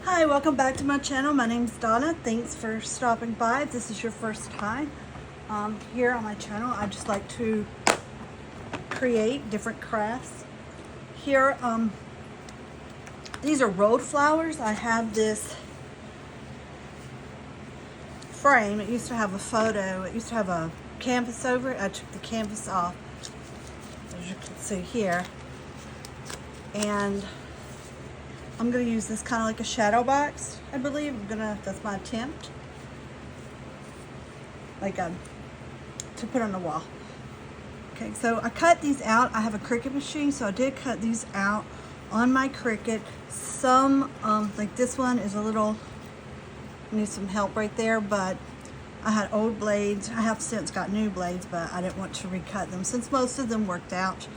Hi, welcome back to my channel. My name's Donna. Thanks for stopping by. If this is your first time here on my channel, I just like to create different crafts. Here, these are rolled flowers. I have this frame. It used to have a photo. It used to have a canvas over it. I took the canvas off, as you can see here. And I'm going to use this kind of like a shadow box, I believe. That's my attempt. To put on the wall. Okay, so I cut these out. I have a Cricut machine, so I did cut these out on my Cricut. Some, like this one is a little, needs some help right there, but I had old blades. I have since got new blades, but I didn't want to recut them since most of them worked out.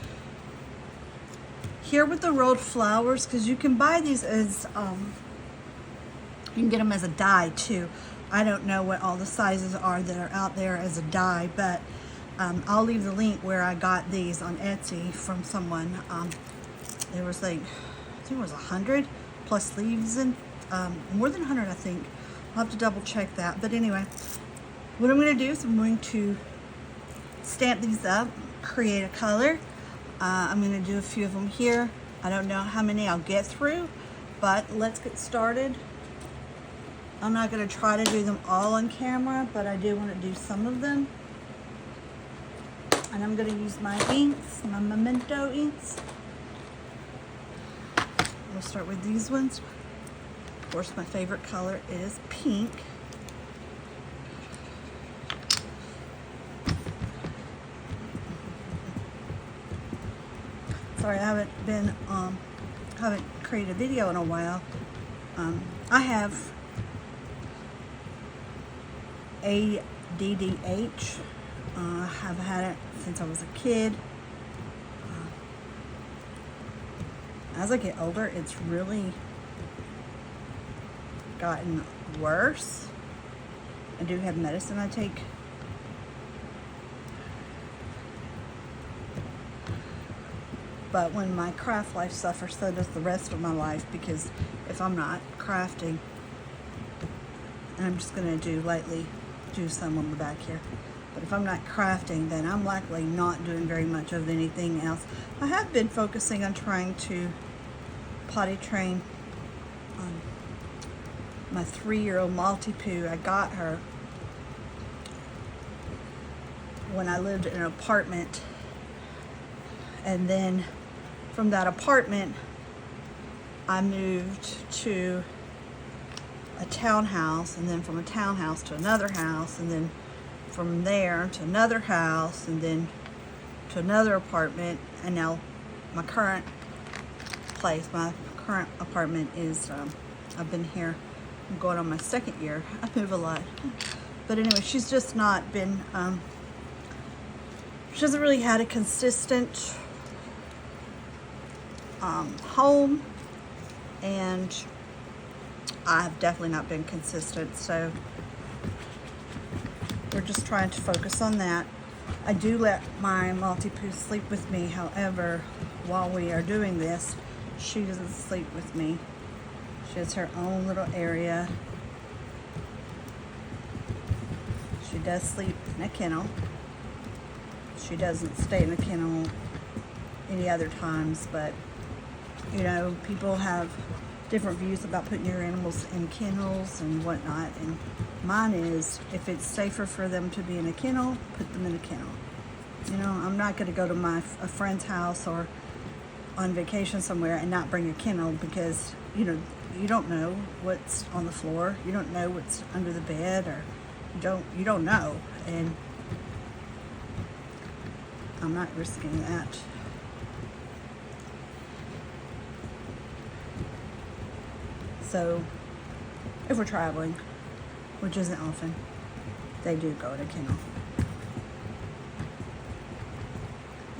Here with the rolled flowers, because you can buy these as, you can get them as a die too. I don't know what all the sizes are that are out there as a die, but I'll leave the link where I got these on Etsy from someone. There was like, I think it was 100 plus sleeves and more than 100 I think. I'll have to double check that. But anyway, what I'm going to do is I'm going to stamp these up, create a color. I'm going to do a few of them here. I don't know how many I'll get through, but let's get started. I'm not going to try to do them all on camera, but I do want to do some of them. And I'm going to use my inks, my Memento inks. We'll start with these ones. Of course, my favorite color is pink. Sorry, I haven't created a video in a while. I have ADDH. I've had it since I was a kid. As I get older, it's really gotten worse. I do have medicine I take. But when my craft life suffers, so does the rest of my life, because if I'm not crafting, and I'm just going to do some on the back here, but if I'm not crafting, then I'm likely not doing very much of anything else. I have been focusing on trying to potty train my 3-year-old Maltipoo. I got her when I lived in an apartment, and then from that apartment, I moved to a townhouse, and then from a townhouse to another house, and then from there to another house, and then to another apartment, and now my current place, my current apartment is, I've been here, I'm going on my 2nd year. I move a lot. But anyway, she's just not been, she hasn't really had a consistent home, and I've definitely not been consistent, so we're just trying to focus on that. I do let my Maltipoo sleep with me, however, while we are doing this, she doesn't sleep with me. She has her own little area. She does sleep in a kennel. She doesn't stay in a kennel any other times, but you know, people have different views about putting your animals in kennels and whatnot, and mine is, if it's safer for them to be in a kennel, put them in a kennel. You know, I'm not going to go to a friend's house or on vacation somewhere and not bring a kennel, because, you know, you don't know what's on the floor, you don't know what's under the bed, or you don't know, and I'm not risking that. So, if we're traveling, which isn't often, they do go to kennel.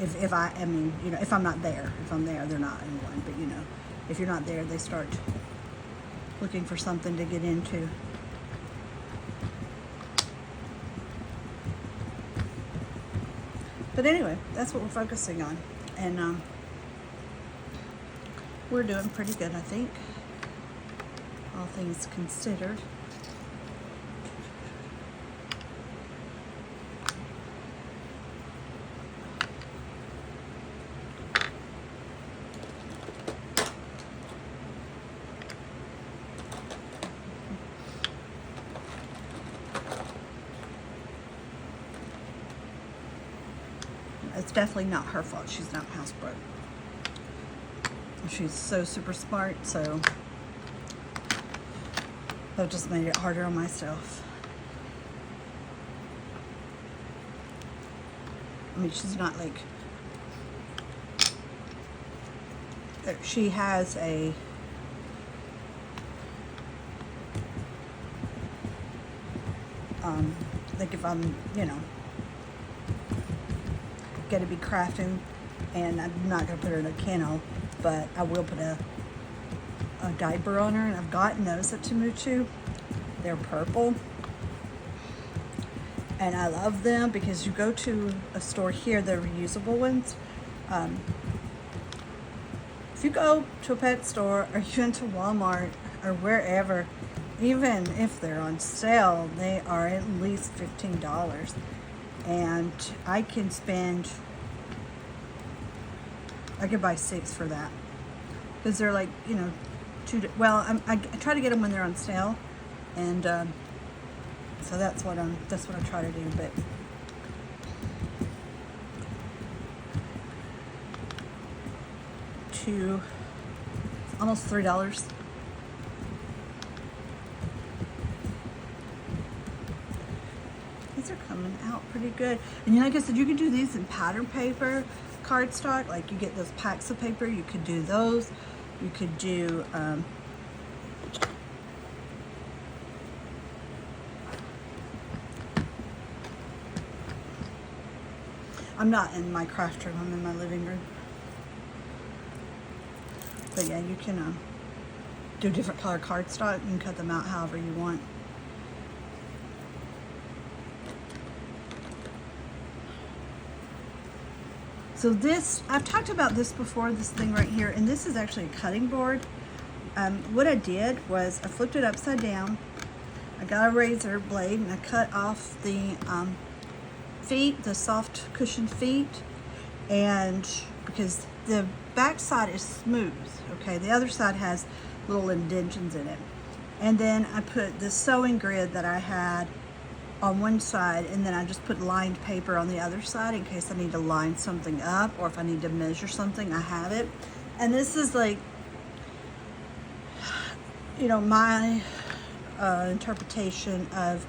If I'm not there. If I'm there, they're not in one. But you know, if you're not there, they start looking for something to get into. But anyway, that's what we're focusing on. And we're doing pretty good, I think. all things considered. It's definitely not her fault. She's not housebroke. She's so super smart, so that just made it harder on myself. I mean, she's not like, she has a, like if I'm, you know, going to be crafting, and I'm not going to put her in a kennel, but I will put a diaper on her, and I've gotten those at TEMU. They're purple, and I love them because you go to a store here, they're reusable ones. If you go to a pet store or you went to Walmart or wherever, even if they're on sale, they are at least $15. And I can spend, I could buy 6 for that. Because they're like, you know, I try to get them when they're on sale. And so that's what I try to do. But almost $3. These are coming out pretty good. And like I said, you can do these in pattern paper, cardstock. Like you get those packs of paper, you could do those. You could do I'm not in my craft room, I'm in my living room. But yeah, you can do different color cardstock. You can cut them out however you want. So this, I've talked about this before, this thing right here, and this is actually a cutting board. What I did was I flipped it upside down. I got a razor blade and I cut off the feet, the soft cushioned feet, and because the back side is smooth, okay, the other side has little indentions in it. And then I put the sewing grid that I had on one side, and then I just put lined paper on the other side in case I need to line something up, or if I need to measure something, I have it. And this is like, you know, my interpretation of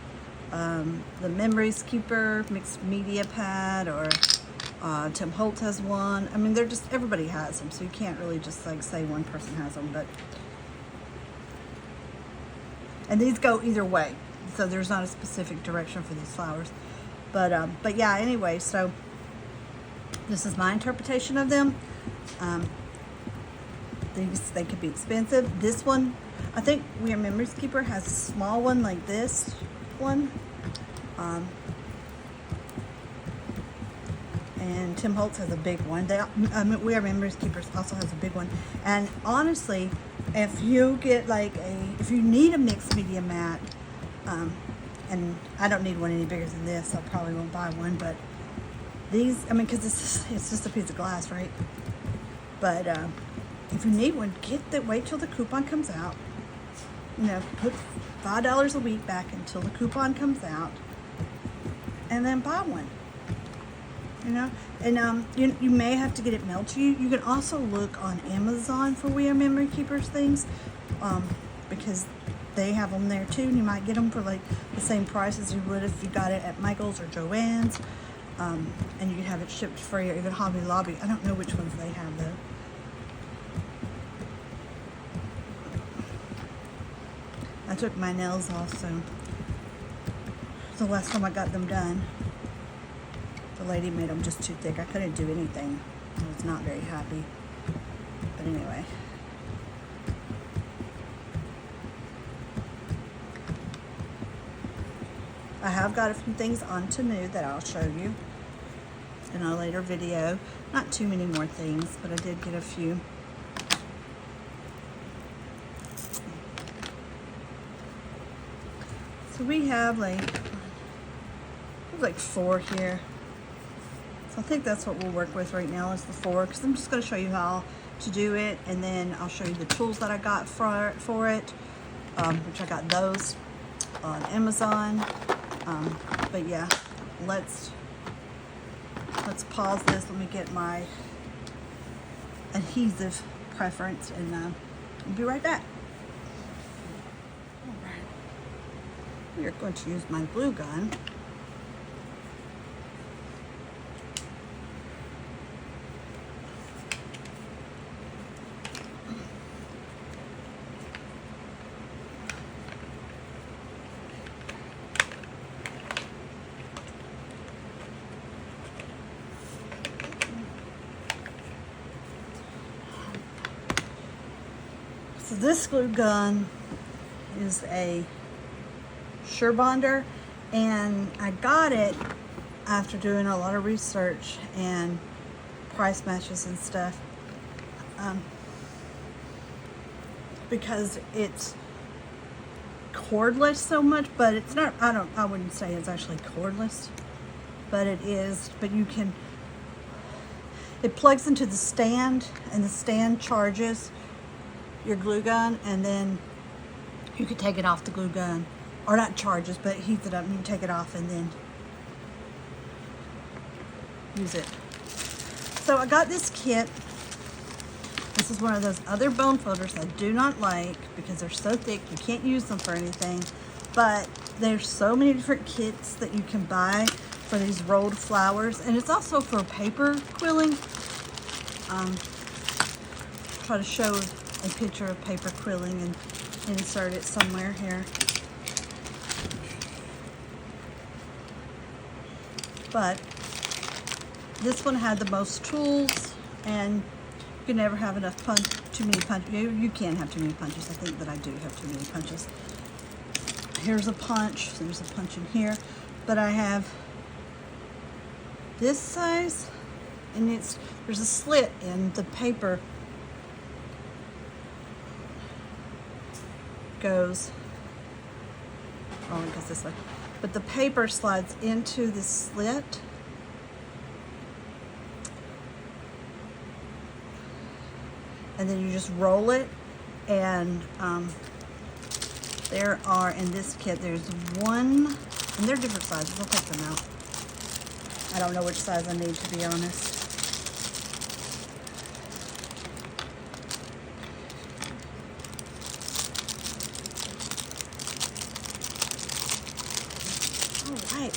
the Memories Keeper mixed media pad, or Tim Holtz has one. I mean, they're just, everybody has them, so you can't really just like say one person has them. But and these go either way, so there's not a specific direction for these flowers. But yeah, anyway, so this is my interpretation of them. They could be expensive. This one, I think We Are Memories Keeper has a small one like this one. And Tim Holtz has a big one. We Are Memories Keepers also has a big one. And honestly, if you get like if you need a mixed media mat, and I don't need one any bigger than this, I probably won't buy one, but these, I mean, because it's just a piece of glass, right? But if you need one, wait till the coupon comes out. You know, put $5 a week back until the coupon comes out, and then buy one. You know, and you may have to get it mailed to you. You can also look on Amazon for We Are Memory Keepers things, because they have them there too, and you might get them for like the same price as you would if you got it at Michael's or Joann's, and you can have it shipped free, or even Hobby Lobby. I don't know which ones they have though. I took my nails off, so the last time I got them done, the lady made them just too thick. I couldn't do anything. I was not very happy. But anyway. I have got a few things on TEMU that I'll show you in a later video. Not too many more things, but I did get a few. So we have like 4 here. So I think that's what we'll work with right now is the 4, because I'm just going to show you how to do it, and then I'll show you the tools that I got for it, which I got those on Amazon. But yeah, let's pause this. Let me get my adhesive preference, and I'll be right back. All right. We are going to use my glue gun. So this glue gun is a Sure Bonder, and I got it after doing a lot of research and price matches and stuff, because it's cordless so much, but it's not, I wouldn't say it's actually cordless, but it is. But it plugs into the stand, and the stand charges your glue gun, and then you could take it off the glue gun, or not charges, but heats it up, and you can take it off and then use it. So I got this kit. This is one of those other bone folders I do not like because they're so thick you can't use them for anything, but there's so many different kits that you can buy for these rolled flowers, and it's also for paper quilling. Try to show a picture of paper quilling and insert it somewhere here. But this one had the most tools, and you can never have enough too many punches. You can have too many punches. I think that I do have too many punches. Here's a punch. There's a punch in here. But I have this size, and there's a slit in the paper. Goes, oh, it goes this way, but the paper slides into the slit, and then you just roll it. And there are, in this kit, there's one, and they're different sizes. I'll take them out. I don't know which size I need, to be honest. Right.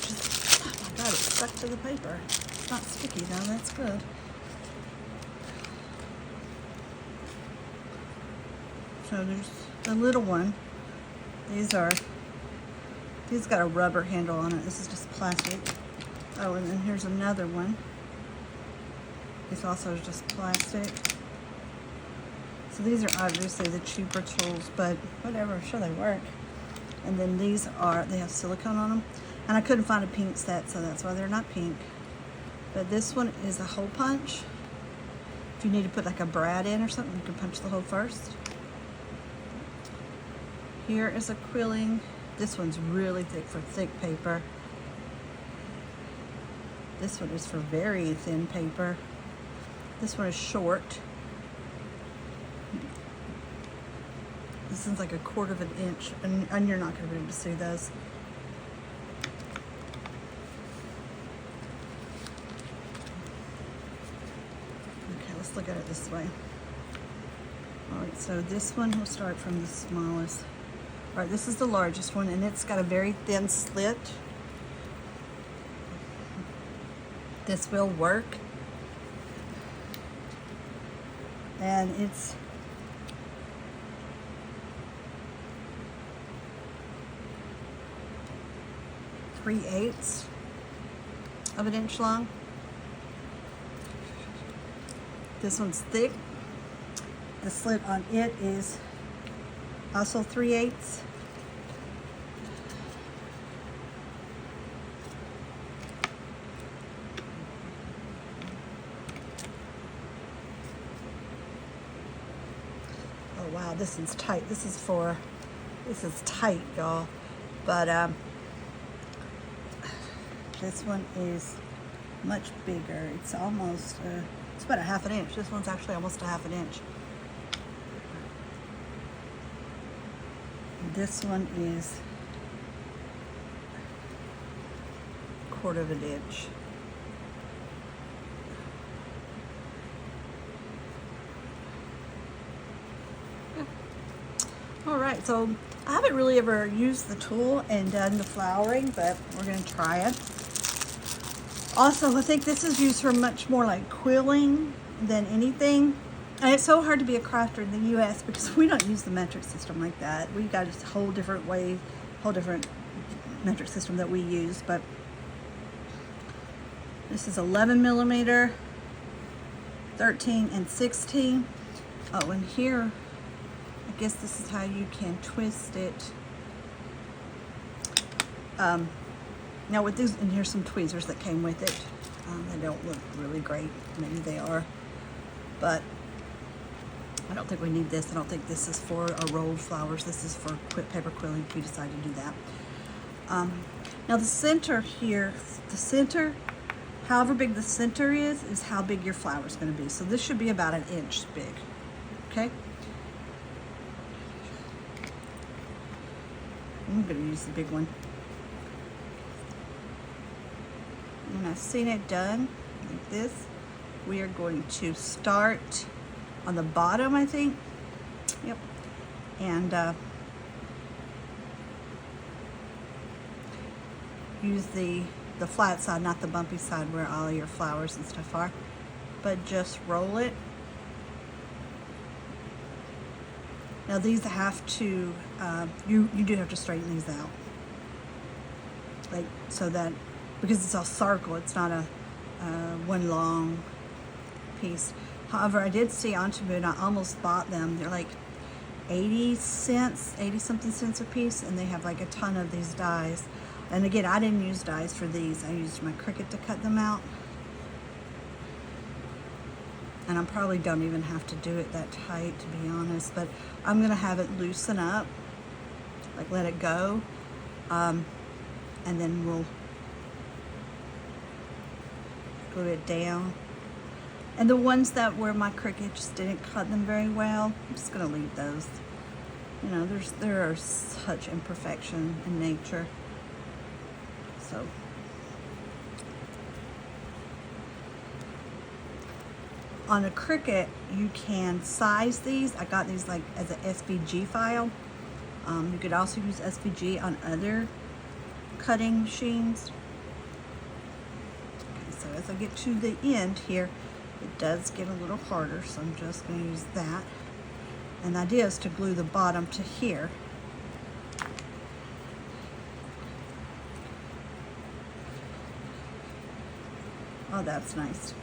Oh my God, it's stuck to the paper. It's not sticky though, that's good. So there's the little one. These got a rubber handle on it. This is just plastic. Oh, and then here's another one. This also is just plastic. So these are obviously the cheaper tools, but whatever, I'm sure they work. And then they have silicone on them. And I couldn't find a pink set, so that's why they're not pink. But this one is a hole punch. If you need to put like a brad in or something, you can punch the hole first. Here is a quilling. This one's really thick for thick paper. This one is for very thin paper. This one is short. This one's like 1/4 of an inch, and you're not going to be able to see those. Okay, let's look at it this way. All right, so this one will start from the smallest. All right, this is the largest one, and it's got a very thin slit. This will work. And it's .3/8 of an inch long. This one's thick. The slit on it is also 3/8. Oh wow, this is tight. This is tight, y'all. But this one is much bigger. It's almost, it's about a ½ an inch. This one's actually almost a ½ an inch. This one is 1/4 of an inch. All right, so I haven't really ever used the tool and done the flowering, but we're gonna try it. Also, I think this is used for much more like quilling than anything. And it's so hard to be a crafter in the US because we don't use the metric system like that. We've got a whole different way, whole different metric system that we use. But this is 11 millimeter, 13 and 16. Oh, and here, I guess this is how you can twist it. Now with these, and here's some tweezers that came with it. They don't look really great. Maybe they are, but I don't think we need this. I don't think this is for rolled flowers. This is for paper quilling if we decide to do that. Now the center here, the center, however big the center is how big your flower is going to be. So this should be about 1 inch big, okay? I'm going to use the big one. When I've seen it done like this, we are going to start on the bottom, I think. Yep. And use the flat side, not the bumpy side where all your flowers and stuff are, but just roll it. Now these have to, you do have to straighten these out. Like, so that, because it's a circle, it's not a one long piece. However, I did see on TEMU, and I almost bought them. They're like 80 cents, 80 something cents a piece, and they have like a ton of these dies. And again, I didn't use dies for these. I used my Cricut to cut them out. And I probably don't even have to do it that tight, to be honest, but I'm gonna have it loosen up, like let it go, and then we'll glue it down. And the ones that where my Cricut just didn't cut them very well, I'm just gonna leave those. You know, there are such imperfection in nature. So on a Cricut, you can size these. I got these like as an SVG file. You could also use SVG on other cutting machines. Okay, so as I get to the end here, it does get a little harder, so I'm just going to use that. And the idea is to glue the bottom to here. Oh, that's nice.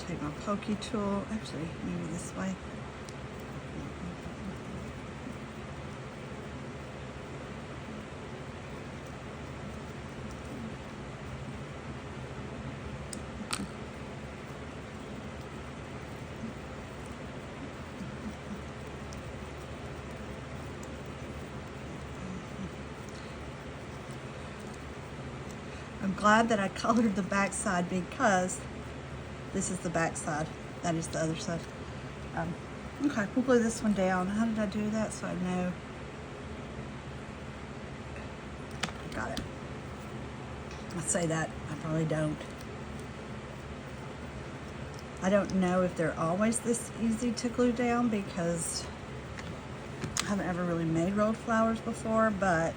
Take my pokey tool, actually maybe this way. I'm glad that I colored the back side because this is the back side. That is the other side. Okay, we'll glue this one down. How did I do that so I know? Got it. I say that, I probably don't. I don't know if they're always this easy to glue down because I haven't ever really made rolled flowers before, but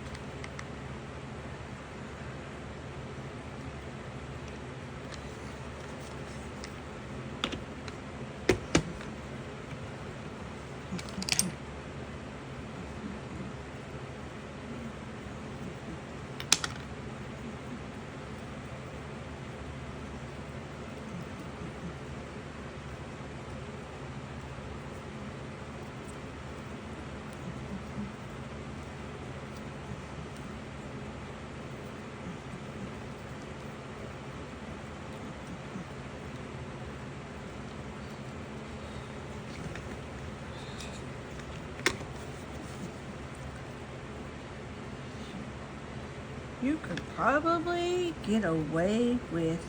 You could probably get away with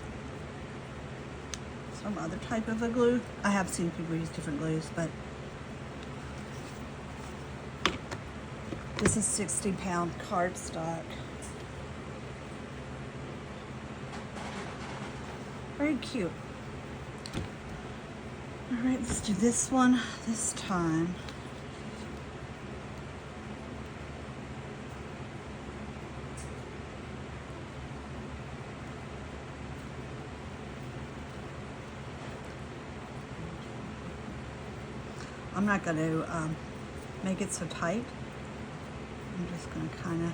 some other type of a glue. I have seen people use different glues, but this is 60-pound cardstock. Very cute. All right, let's do this one this time. I'm not going to make it so tight. I'm just going to kind of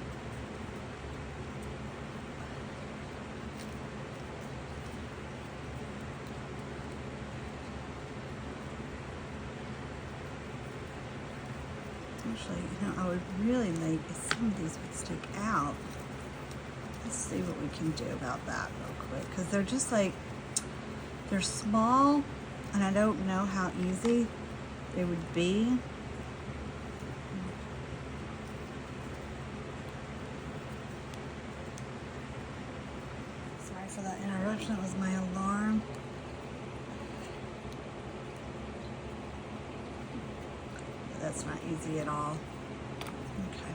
actually, you know, I would really like if some of these would stick out. Let's see what we can do about that real quick, because they're just like, they're small, and I don't know how easy they would be. Sorry for that interruption, that was my alarm. That's not easy at all. Okay.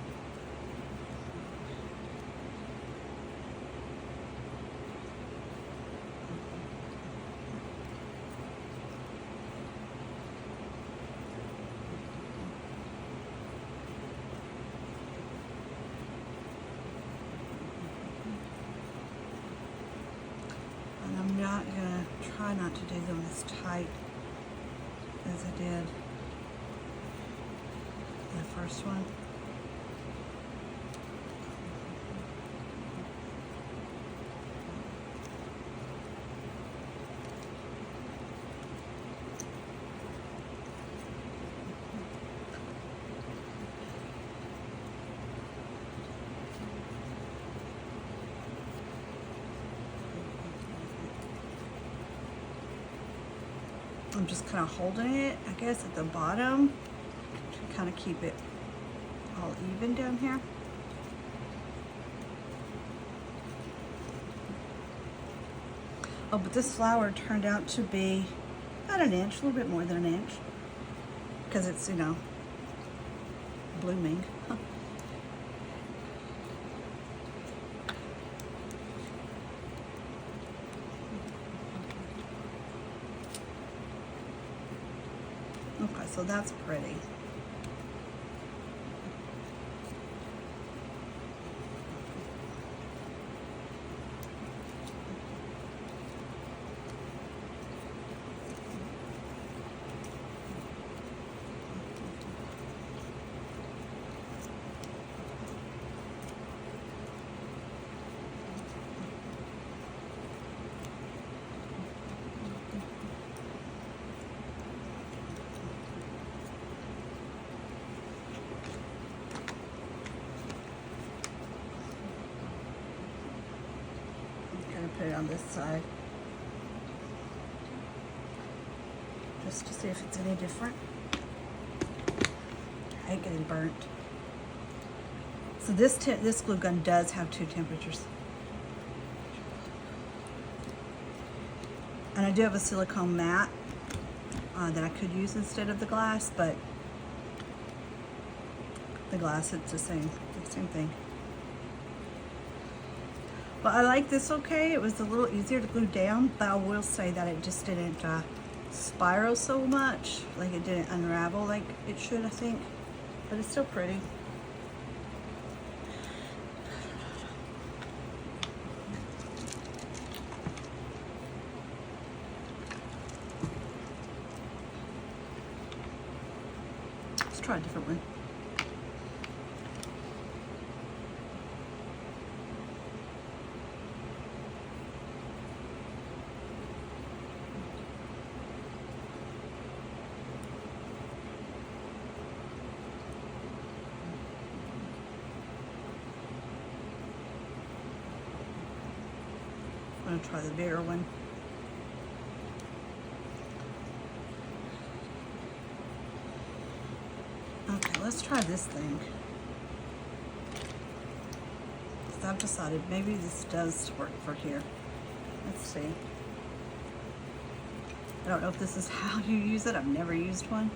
And I'm not gonna try not to do them as tight as I did the first one. I'm just kind of holding it, I guess, at the bottom to kind of keep it all even down here. Oh, but this flower turned out to be about an inch, a little bit more than an inch, because it's, you know, blooming. Okay, so that's pretty. Put it on this side just to see if it's any different. I hate getting burnt. So this glue gun does have 2 temperatures, and I do have a silicone mat that I could use instead of the glass, but the glass, it's the same thing. But I like this okay. It was a little easier to glue down, but I will say that it just didn't spiral so much. Like it didn't unravel like it should, I think. But it's still pretty. Let's try a different one. I'm going to try the bigger one. Okay, let's try this thing. I've decided maybe this does work for here. Let's see. I don't know if this is how you use it. I've never used one.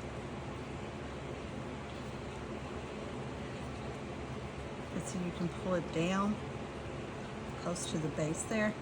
But so you can pull it down close to the base there.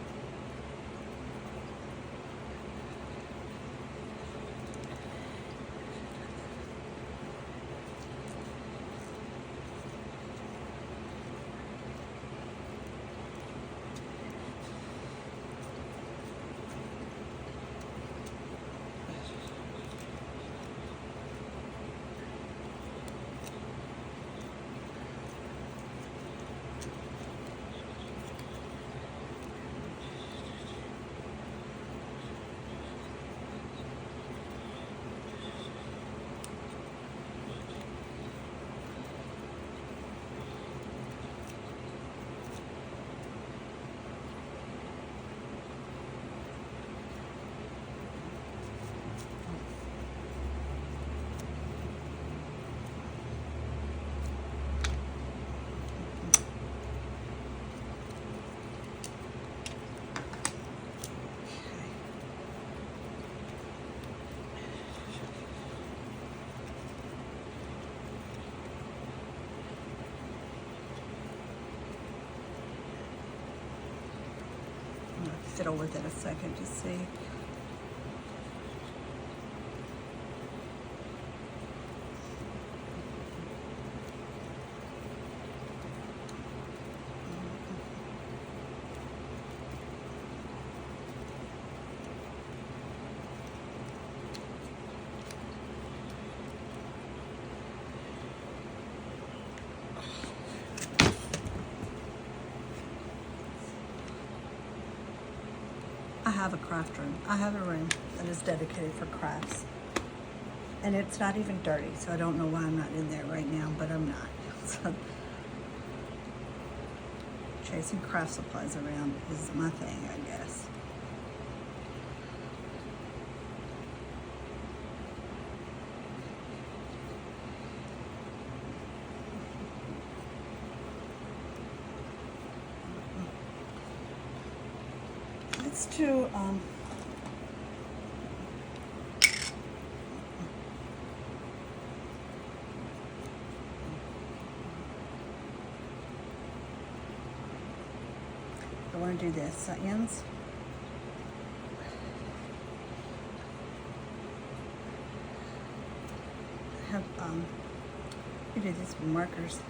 Fiddle with it a second to see. I have a craft room. I have a room that is dedicated for crafts. And it's not even dirty, so I don't know why I'm not in there right now, but I'm not. So, chasing craft supplies around is my thing, I guess. Let's do, I want to do this, ends. I have, we did this with markers.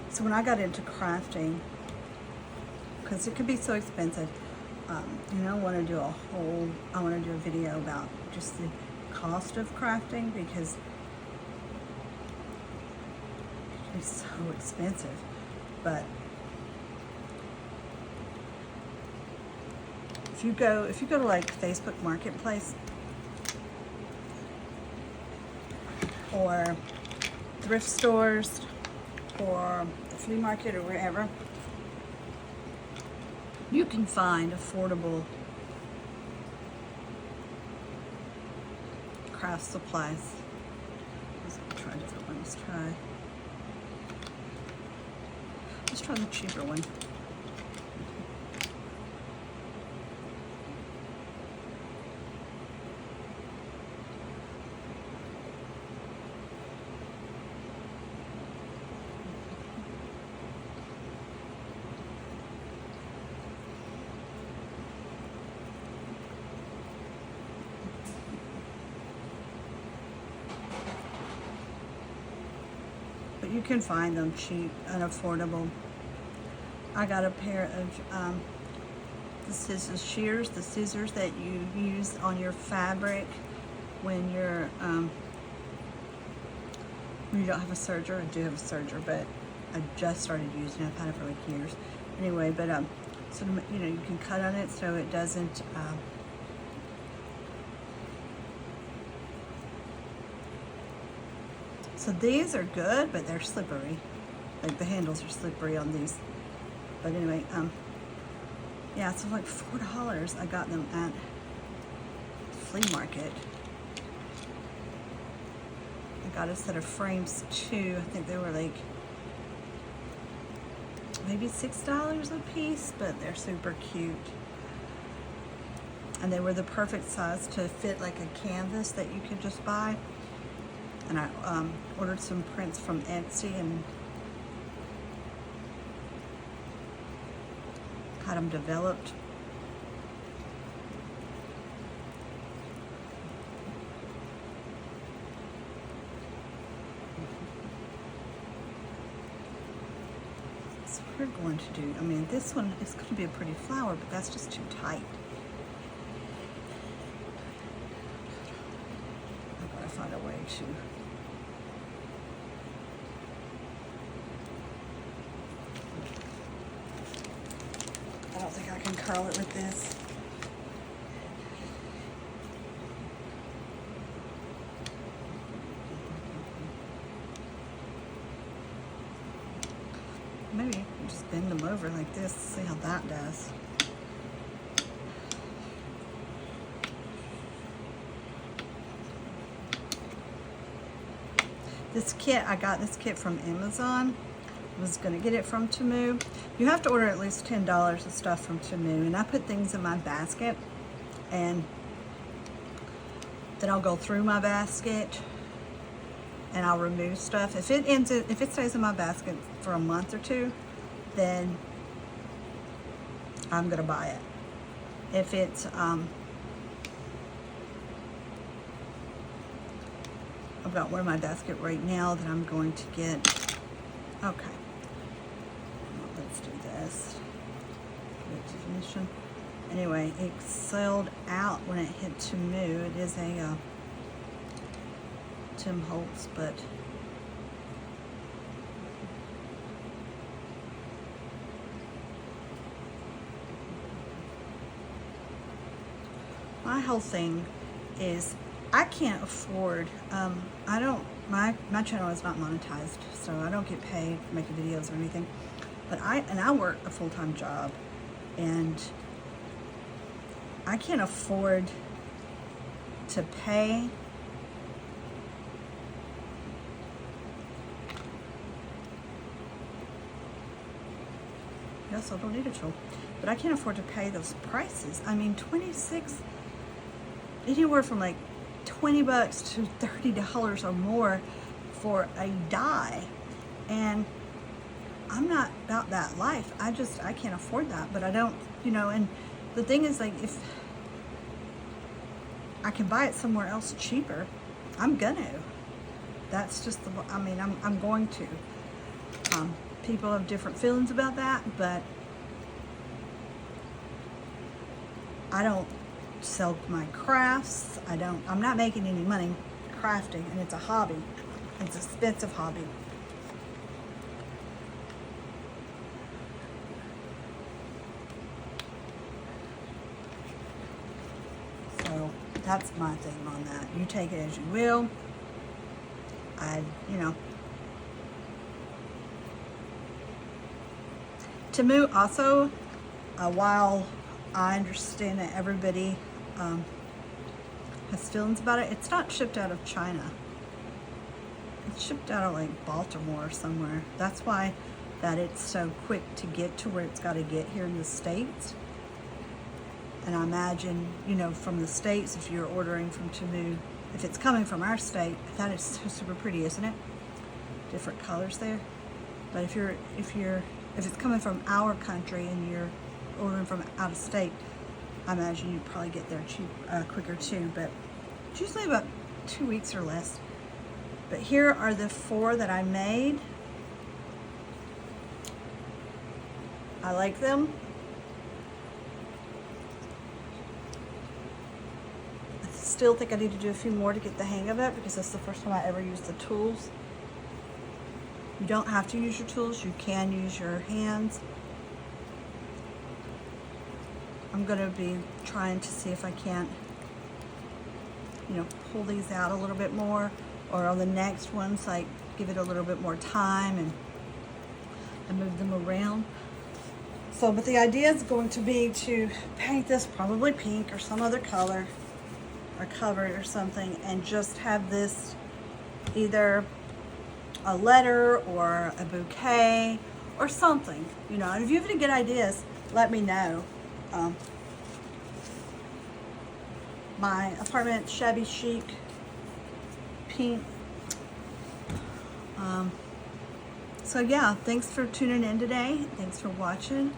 So when I got into crafting, because it can be so expensive, and I want to do I want to do a video about just the cost of crafting, because it's so expensive. But if you go to like Facebook Marketplace or thrift stores or the flea market or wherever, you can find affordable craft supplies. Let's try a different one. Let's try the cheaper one. But you can find them cheap and affordable. I got a pair of the scissors that you use on your fabric when you're you don't have a serger. I do have a serger, but I just started using it. I've had it for like years. Anyway, but so you know, you can cut on it so it doesn't. So these are good, but they're slippery. Like the handles are slippery on these. But anyway, yeah, so like $4. I got them at the flea market. I got a set of frames too. I think they were like maybe $6 a piece, but they're super cute. And they were the perfect size to fit like a canvas that you could just buy. And I ordered some prints from Etsy and had them developed. So we're going to do, I mean, this one is going to be a pretty flower, but that's just too tight. I've got to find a way to. I don't think I can curl it with this. Maybe just bend them over like this, see how that does. This kit, I got this kit from Amazon. I was gonna get it from TEMU. You have to order at least $10 of stuff from TEMU, and I put things in my basket, and then I'll go through my basket and I'll remove stuff. If it stays in my basket for a month or two, then I'm gonna buy it. If it's I've got one in my basket right now that I'm going to get. Okay, let's do this. Definition. Anyway, it sold out when it hit TEMU. It is a Tim Holtz, but my whole thing is I can't afford, my channel is not monetized, so I don't get paid for making videos or anything, but I work a full-time job, and I can't afford to pay yes, I don't need a tool, but I can't afford to pay those prices. I mean, 26, anywhere from like $20 to $30 or more for a die, and I'm not about that life. I can't afford that, but I don't, you know, and the thing is, like, if I can buy it somewhere else cheaper, I'm gonna. That's just the, I mean, I'm going to. People have different feelings about that, but I don't sell my crafts. I'm not making any money crafting, and it's a hobby. It's an expensive hobby. So that's my thing on that. You take it as you will. You know. TEMU also, while I understand that everybody has feelings about it, it's not shipped out of China. It's shipped out of like Baltimore or somewhere. That's why that it's so quick to get to where it's got to get here in the States. And I imagine, you know, from the States, if you're ordering from TEMU, if it's coming from our state, that is so super pretty, isn't it? Different colors there. But if it's coming from our country and you're ordering from out of state, I imagine you'd probably get there quicker too, but it's usually about 2 weeks or less. But here are the 4 that I made. I like them. I still think I need to do a few more to get the hang of it, because that's the first time I ever used the tools. You don't have to use your tools, you can use your hands. I'm gonna be trying to see if I can't, you know, pull these out a little bit more, or on the next ones, like give it a little bit more time and move them around. So, but the idea is going to be to paint this probably pink or some other color, or cover it or something, and just have this either a letter or a bouquet or something, you know. And if you have any good ideas, let me know. My apartment, shabby chic, pink. So yeah, thanks for tuning in today. Thanks for watching.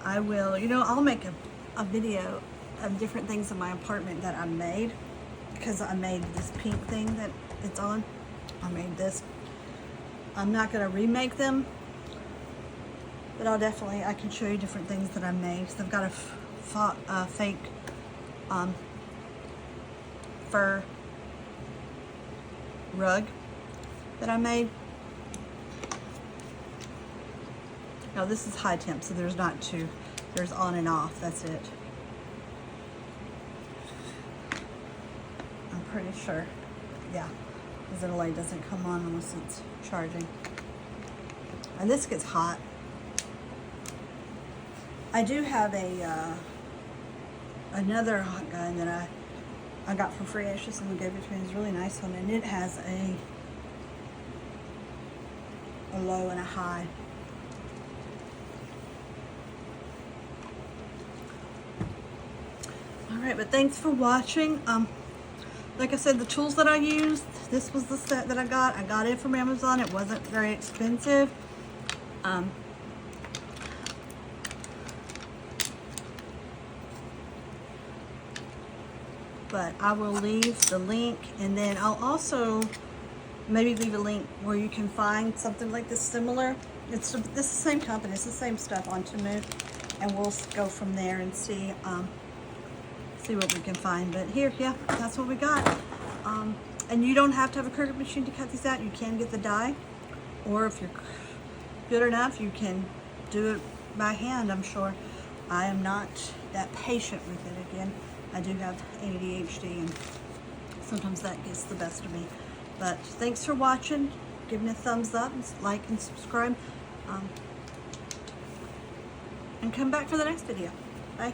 I will, you know, I'll make a video of different things in my apartment that I made, because I made this pink thing that it's on. I made this. I'm not going to remake them, but I can show you different things that I made. So I've got a fake fur rug that I made. Now this is high temp, so there's not two. There's on and off, that's it. I'm pretty sure, yeah, because the light doesn't come on unless it's charging. And this gets hot. I do have another hot gun that I got for free. It's just in the go-between. It's a really nice one, and it has a low and a high. Alright, but thanks for watching. Like I said, the tools that I used, this was the set that I got. I got it from Amazon. It wasn't very expensive. But I will leave the link, and then I'll also maybe leave a link where you can find something like this similar. This is the same company, it's the same stuff on TEMU, and we'll go from there and see what we can find. But here, yeah, that's what we got. And you don't have to have a Cricut machine to cut these out. You can get the die, or if you're good enough, you can do it by hand. I'm sure I am not that patient with it. Again, I do have ADHD, and sometimes that gets the best of me. But thanks for watching. Give me a thumbs up, like and subscribe, and come back for the next video. Bye.